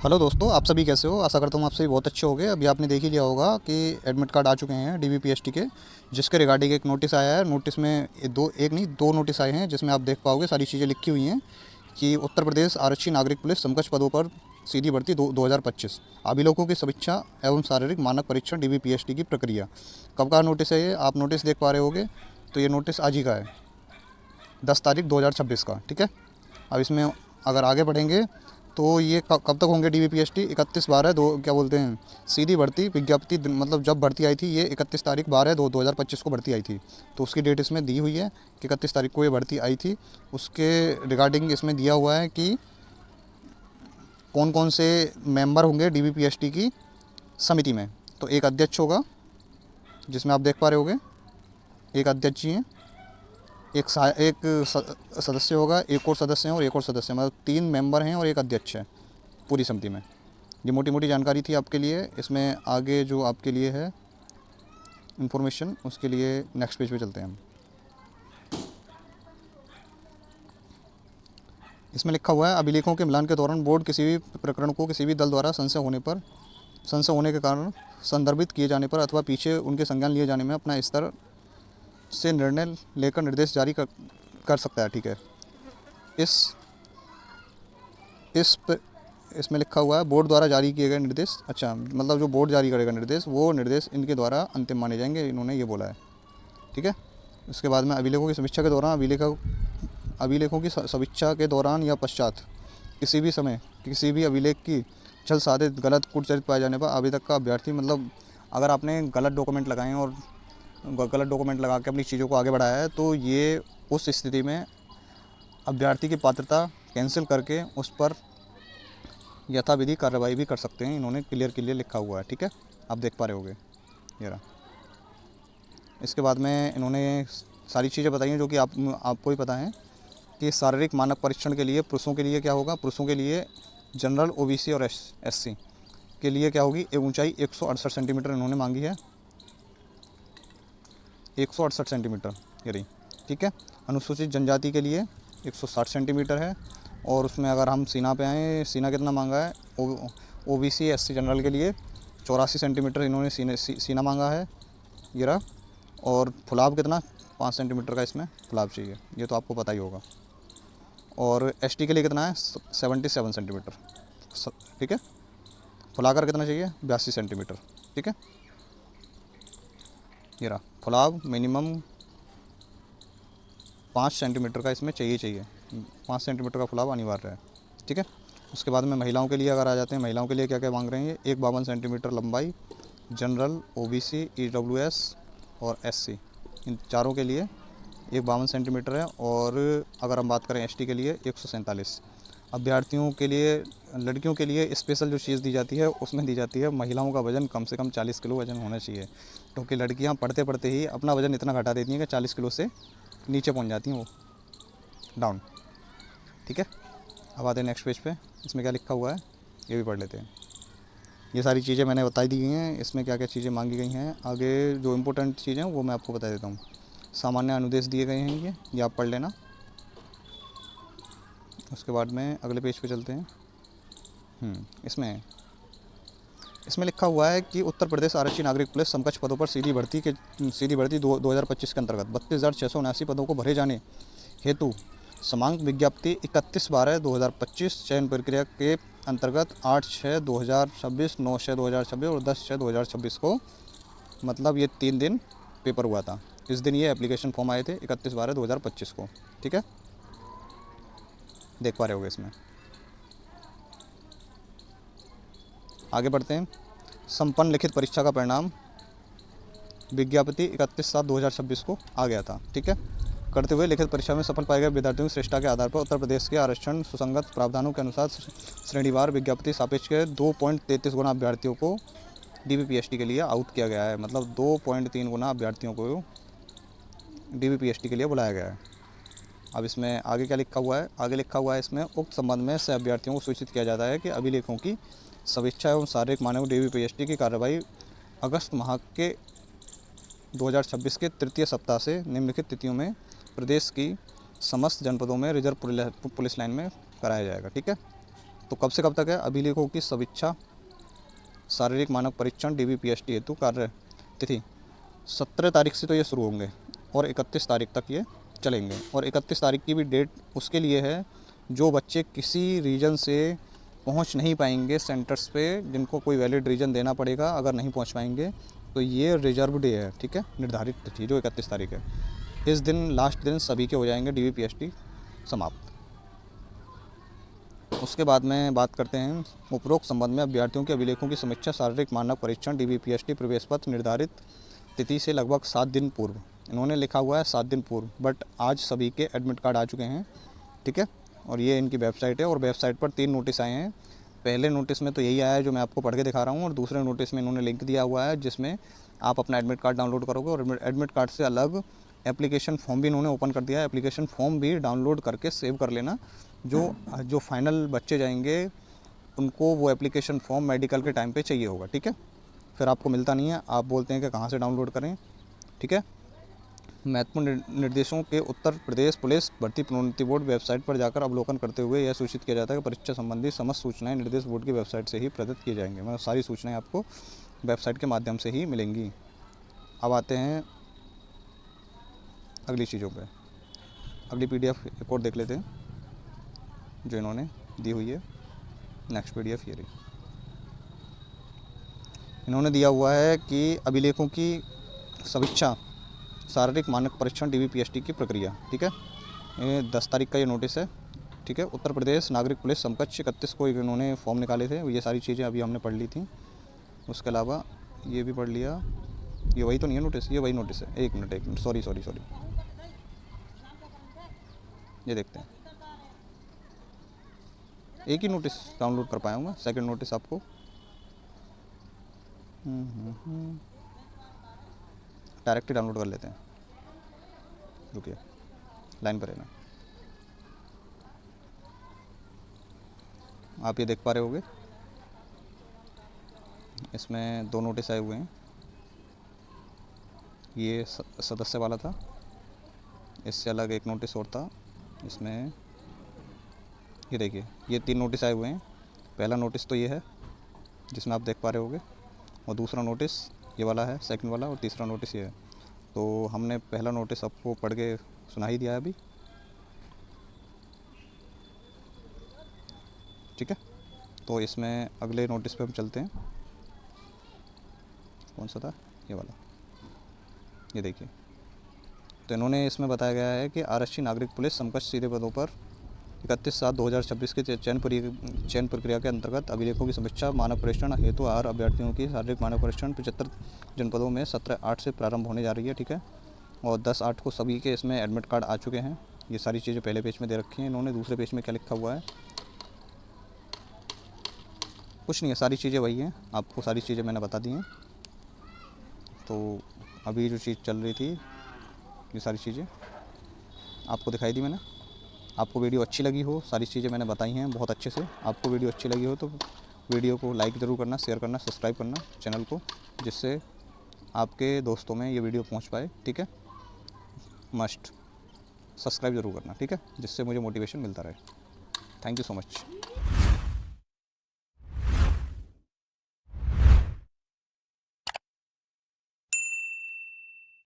Hello दोस्तों, आप सभी कैसे हो? आशा करता हूँ आप सभी बहुत अच्छे होंगे। अभी आपने देख ही लिया होगा कि एडमिट कार्ड आ चुके हैं डीबीपीएसटी के, जिसके रिगार्डिंग एक नोटिस आया है। नोटिस में एक नहीं दो नोटिस आए हैं, जिसमें आप देख पाओगे सारी चीज़ें लिखी हुई हैं कि उत्तर प्रदेश आरक्षी नागरिक पुलिस समकक्ष पदों पर सीधी भर्ती 2025 अभिलेखों की समीक्षा एवं शारीरिक मानक परीक्षण डीबीपीएसटी की प्रक्रिया। कब का नोटिस है ये? आप नोटिस देख पा रहे होगे। तो ये नोटिस आज ही का है, 10 तारीख 2026 का। ठीक है। अब इसमें अगर आगे बढ़ेंगे तो ये कब तक होंगे डीबीपीएसटी? 31/12 दो क्या बोलते हैं, सीधी भर्ती विज्ञप्ति मतलब जब भर्ती आई थी ये 31 तारीख 12/2/2025 को भर्ती आई थी। तो उसकी डेट इसमें दी हुई है कि 31 तारीख को ये भर्ती आई थी। उसके रिगार्डिंग इसमें दिया हुआ है कि कौन कौन से मेंबर होंगे डीबीपीएसटी की समिति में। तो एक अध्यक्ष होगा, जिसमें आप देख पा रहे होगे एक अध्यक्ष जी हैं, एक सदस्य होगा, एक और सदस्य हैं और एक और सदस्य, मतलब 3 मेंबर हैं और एक अध्यक्ष है पूरी समिति में। ये मोटी मोटी जानकारी थी आपके लिए। इसमें आगे जो आपके लिए है इन्फॉर्मेशन, उसके लिए नेक्स्ट पेज पे चलते हैं हम। इसमें लिखा हुआ है, अभिलेखों के मिलान के दौरान बोर्ड किसी भी प्रकरण को किसी भी दल द्वारा संशय होने के कारण संदर्भित किए जाने पर अथवा पीछे उनके संज्ञान लिए जाने में अपना स्तर से निर्णय लेकर निर्देश जारी कर सकता है। ठीक है। इस इस प- इसमें लिखा हुआ है बोर्ड द्वारा जारी किए गए निर्देश, अच्छा मतलब जो बोर्ड जारी करेगा निर्देश, वो निर्देश इनके द्वारा अंतिम माने जाएंगे, इन्होंने ये बोला है। ठीक है। उसके बाद में अभिलेखों की समीक्षा के दौरान अभिलेखों की समीक्षा के दौरान या पश्चात किसी भी समय किसी भी अभिलेख की छल साधित गलत कूटचरित पाए जाने पर आवेदक का अभ्यर्थी, मतलब अगर आपने गलत डॉक्यूमेंट लगाए हैं और गलत डॉक्यूमेंट लगा के अपनी चीज़ों को आगे बढ़ाया है, तो ये उस स्थिति में अभ्यर्थी की पात्रता कैंसिल करके उस पर यथाविधि कार्रवाई भी कर सकते हैं। इन्होंने क्लियर लिखा हुआ है। ठीक है। आप देख पा रहे होगे ये रहा। इसके बाद में इन्होंने सारी चीज़ें बताई हैं जो कि आपको ही पता है कि शारीरिक मानक परीक्षण के लिए पुरुषों के लिए क्या होगा। पुरुषों के लिए जनरल, ओबीसी और एससी के लिए क्या होगी, ऊंचाई 168 सेंटीमीटर इन्होंने मांगी है, 168 सेंटीमीटर ये रही। ठीक है। अनुसूचित जनजाति के लिए 160 सेंटीमीटर है। और उसमें अगर हम सीना पे आएँ, सीना कितना मांगा है ओबीसी एससी जनरल के लिए 84 सेंटीमीटर इन्होंने सीना मांगा है, ये रहा। और फुलाव कितना, 5 सेंटीमीटर का इसमें फुलाव चाहिए, ये तो आपको पता ही होगा। और एसटी के लिए कितना है, 77 सेंटीमीटर। ठीक है। फुलाकर कितना चाहिए, 82 सेंटीमीटर। ठीक है। ये रहा फुलाव मिनिमम 5 सेंटीमीटर का इसमें चाहिए 5 सेंटीमीटर का फुलाव अनिवार्य है। ठीक है। उसके बाद में महिलाओं के लिए अगर आ जाते हैं, महिलाओं के लिए क्या क्या मांग रहे हैं, एक 52 सेंटीमीटर लंबाई, जनरल, ओबीसी, ईडब्ल्यूएस और एससी, इन चारों के लिए एक 52 सेंटीमीटर है। और अगर हम बात करें एसटी के लिए 147। अभ्यर्थियों के लिए, लड़कियों के लिए स्पेशल जो चीज़ दी जाती है उसमें दी जाती है महिलाओं का वज़न कम से कम 40 किलो वज़न होना चाहिए, क्योंकि लड़कियां पढ़ते पढ़ते ही अपना वज़न इतना घटा देती हैं कि 40 किलो से नीचे पहुंच जाती हैं वो, डाउन। ठीक है। अब आते हैं नेक्स्ट पेज पे। इसमें क्या लिखा हुआ है ये भी पढ़ लेते हैं। ये सारी चीज़ें मैंने बता दी हैं, इसमें क्या क्या चीज़ें मांगी गई हैं। आगे जो इम्पोर्टेंट चीज़ें हैं वो मैं आपको बता देता हूँ। सामान्य अनुदेश दिए गए हैं, ये आप पढ़ लेना। उसके बाद में अगले पेज पे चलते हैं। इसमें इसमें लिखा हुआ है कि उत्तर प्रदेश आरक्षी नागरिक पुलिस समकक्ष पदों पर सीधी भर्ती 2025 के अंतर्गत 32,679 पदों को भरे जाने हेतु समांक विज्ञप्ति 31/12/2025 चयन प्रक्रिया के अंतर्गत 8/6/2026, 9/6/2026 और 10/6/2026 को, मतलब ये 3 दिन पेपर हुआ था। इस दिन ये एप्लीकेशन फॉर्म आए थे 31/12/2025 को। ठीक है। देख पा रहे होगे इसमें। आगे बढ़ते हैं। संपन्न लिखित परीक्षा का परिणाम विज्ञप्ति 31/7/2026 को आ गया था। ठीक है। करते हुए लिखित परीक्षा में सफल पाए गए विद्यार्थियों की श्रेष्ठता के आधार पर उत्तर प्रदेश के आरक्षण सुसंगत प्रावधानों के अनुसार श्रेणीवार विज्ञप्ति सापेक्ष के 2.33 गुना अभ्यर्थियों को डीबीपीएसटी के लिए आउट किया गया है, मतलब 2.3 गुना अभ्यर्थियों को डीबीपीएसटी के लिए बुलाया गया है। अब इसमें आगे क्या लिखा हुआ है, आगे लिखा हुआ है इसमें उक्त संबंध में से अभ्यर्थियों को सूचित किया जाता है कि अभिलेखों की समीक्षा एवं शारीरिक मानक डीबीपीएसटी की कार्रवाई अगस्त माह के 2026 के तृतीय सप्ताह से निम्नलिखित तिथियों में प्रदेश की समस्त जनपदों में रिजर्व पुलिस लाइन में कराया जाएगा। ठीक है। तो कब से कब तक है? अभिलेखों की समीक्षा शारीरिक मानक परीक्षण DBPST हेतु कार्य तिथि 17 तारीख से तो ये शुरू होंगे और 31 तारीख तक ये चलेंगे। और 31 तारीख की भी डेट उसके लिए है जो बच्चे किसी रीज़न से पहुंच नहीं पाएंगे सेंटर्स पे, जिनको कोई वैलिड रीज़न देना पड़ेगा, अगर नहीं पहुंच पाएंगे तो ये रिजर्व डे है, ठीक है, निर्धारित तिथि जो 31 तारीख है। इस दिन लास्ट दिन सभी के हो जाएंगे DBPST समाप्त। उसके बाद में बात करते हैं उपरोक्त संबंध में अभ्यर्थियों के अभिलेखों की समीक्षा शारीरिक मानक परीक्षण DBPST प्रवेश पत्र निर्धारित तिथि से लगभग 7 दिन पूर्व। इन्होंने लिखा हुआ है 7 दिन पूर्व, बट आज सभी के एडमिट कार्ड आ चुके हैं, ठीक है। और ये इनकी वेबसाइट है और वेबसाइट पर 3 नोटिस आए हैं। पहले नोटिस में तो यही आया है जो मैं आपको पढ़ के दिखा रहा हूँ, और दूसरे नोटिस में इन्होंने लिंक दिया हुआ है जिसमें आप अपना एडमिट कार्ड डाउनलोड करोगे, और एडमिट कार्ड से अलग एप्लीकेशन फॉर्म भी इन्होंने ओपन कर दिया है। एप्लीकेशन फॉर्म भी डाउनलोड करके सेव कर लेना। जो फाइनल बच्चे जाएंगे उनको वो एप्लीकेशन फॉर्म मेडिकल के टाइम पे चाहिए होगा, ठीक है। फिर आपको मिलता नहीं है, आप बोलते हैं कि कहाँ से डाउनलोड करें, ठीक है। महत्वपूर्ण निर्देशों के उत्तर प्रदेश पुलिस भर्ती प्रोन्नति बोर्ड वेबसाइट पर जाकर अवलोकन करते हुए यह सूचित किया जाता है कि परीक्षा संबंधी समस्त सूचनाएं निर्देश बोर्ड की वेबसाइट से ही प्रदत्त की जाएंगी। मतलब सारी सूचनाएं आपको वेबसाइट के माध्यम से ही मिलेंगी। अब आते हैं अगली चीज़ों पे। अगली PDF एक और देख लेते हैं जो इन्होंने दी हुई है। नेक्स्ट PDF ये रही। इन्होंने दिया हुआ है कि अभिलेखों की समीक्षा शारीरिक मानक परीक्षण DBPST की प्रक्रिया, ठीक है। ये 10 तारीख का ये नोटिस है, ठीक है। उत्तर प्रदेश नागरिक पुलिस समकक्ष 31 को इन्होंने फॉर्म निकाले थे। ये सारी चीज़ें अभी हमने पढ़ ली थी। उसके अलावा ये भी पढ़ लिया। ये वही तो नहीं है नोटिस, ये वही नोटिस है। एक मिनट सॉरी, ये देखते हैं। एक ही नोटिस डाउनलोड कर पाया हूँ, सेकेंड नोटिस आपको डायरेक्ट ही डाउनलोड कर लेते हैं। रुकिए, लाइन पर रहना। आप ये देख पा रहे होंगे, इसमें 2 नोटिस आए हुए हैं। ये सदस्य वाला था, इससे अलग एक नोटिस और था। इसमें ये देखिए, ये 3 नोटिस आए हुए हैं। पहला नोटिस तो ये है जिसमें आप देख पा रहे होंगे, और दूसरा नोटिस ये वाला है, सेकंड वाला, और तीसरा नोटिस ये है। तो हमने पहला नोटिस आपको पढ़ के सुना ही दिया है अभी, ठीक है। तो इसमें अगले नोटिस पे हम चलते हैं। कौन सा था? ये वाला, ये देखिए। तो इन्होंने इसमें बताया गया है कि आरक्षी नागरिक पुलिस समकक्ष सीधे पदों पर 31/7/2026 के चयन प्रक्रिया के अंतर्गत अभिलेखों की समीक्षा मानक परीक्षण हेतु हर अभ्यर्थियों की शारीरिक मानक परीक्षण 75 जनपदों में 17/8 से प्रारंभ होने जा रही है, ठीक है। और 10/8 को सभी के इसमें एडमिट कार्ड आ चुके हैं। ये सारी चीज़ें पहले पेज में दे रखी हैं इन्होंने। दूसरे पेज में क्या लिखा हुआ है? कुछ नहीं है, सारी चीज़ें वही हैं। आपको सारी चीज़ें मैंने बता दी हैं। तो अभी जो चीज़ चल रही थी, ये सारी चीज़ें आपको दिखाई दी मैंने। आपको वीडियो अच्छी लगी हो, सारी चीज़ें मैंने बताई हैं बहुत अच्छे से। आपको वीडियो अच्छी लगी हो तो वीडियो को लाइक ज़रूर करना, शेयर करना, सब्सक्राइब करना चैनल को, जिससे आपके दोस्तों में ये वीडियो पहुंच पाए, ठीक है। मस्ट सब्सक्राइब ज़रूर करना, ठीक है, जिससे मुझे मोटिवेशन मिलता रहे। Thank you so much.